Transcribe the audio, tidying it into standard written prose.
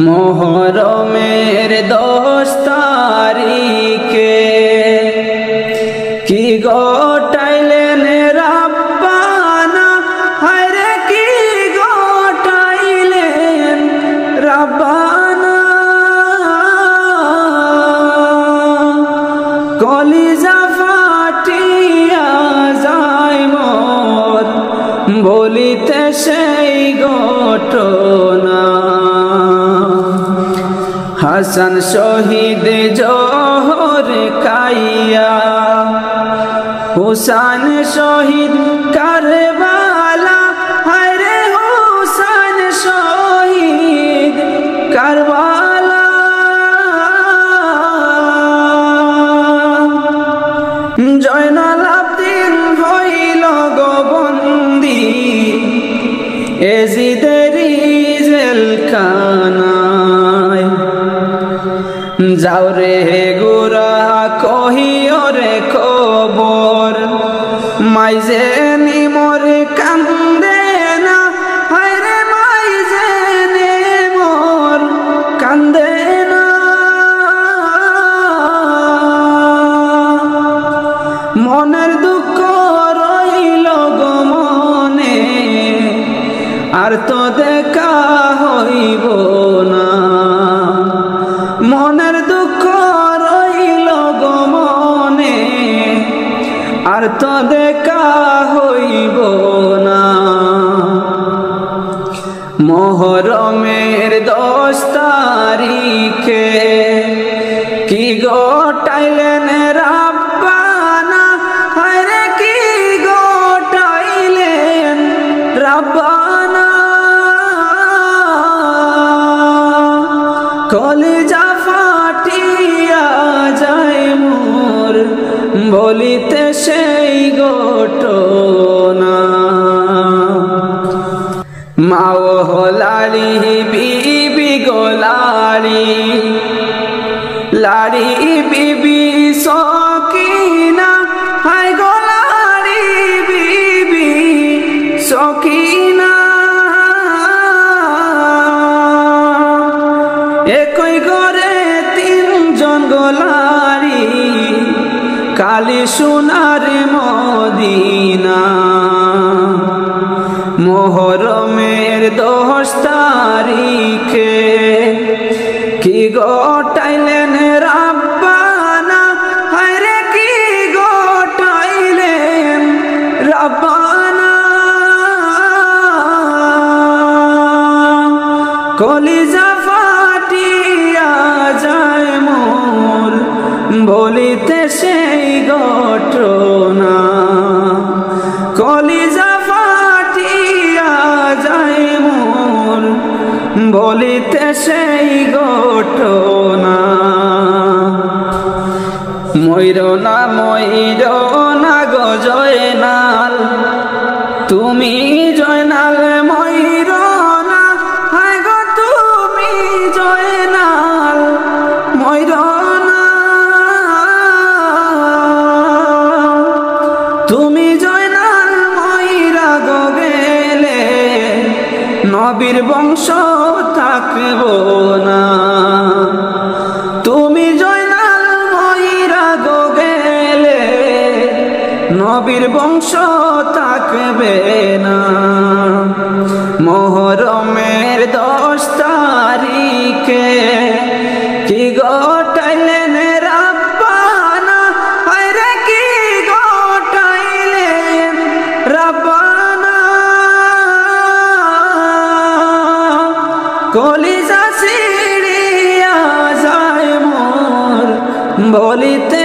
মোহরমের 10 তারিখে কি গোটাইলেন রাব্বানা, হায়রে কি গোটাইলেন রাব্বানা। কলিজা ফাটিয়া যায় মোর বলিতে সেই ঘটনা। হাসান শহীদ জোহর খাইয়া, হুসাইন শহীদ কারবালা, হায়রে হুসাইন শহীদ কারবালা। জয়নাল আবদিন হইল গো বন্দী এজিদের জেলখানায়। যাও রে গোরা কহিও রে খবর, মাইজে নিমর কান্দে না, হায়রে মাইজে নিমর কান্দে না। মনের দুঃখ রইল গো মনে, আর তো দেখা হইব না। মনের দুঃখ রইল গো মনে, আর তো দেখা হইব না। মোহরমের 10 তারিখে কি গোটাইলেন রাব্বানা, হায়রে কি গোটাইলেন রাব্বানা। কলিজা ফাটিয়া যায় মোর বলিতে সেই ঘটনা। মাও লাড়ি বিবি গো লাড়ি, লাড়ি বিবি সকিনা, হায় গো লাড়ি বিবি সকিনা। একই ঘরে 3 জন গো লাড়ি, কালি সোনার মদিনা। মোহরমের 10 তারিখে কি গোটাইলেন রাব্বানা, হায়রে কি গোটাইলেন রাব্বানা। কলিজা ফাটিয়া যায় মোর বলিতে সেই ঘটনা। কলিজা ফাটিয়া যায় মোর বলিতে সেই ঘটনা। ময়ূর না গো জয়নাল, তুমি জয়নাল ময়ূর না, হায় গো তুমি জয়নাল ময়ূর না। তুমি জয়নাল ময়ূরা গো গেলে নবীর বংশ থাকব না। তুমি জয়নাল ময়ূরা গো গেলে নবীর বংশ থাকবে না। মোহরমের 10 তারিখে কি গোটাইলেন রাব্বানা, হায়রে কি গোটাইলেন রাব্বানা। কলিজা ছিড়িয়া যায় মোর বলিতে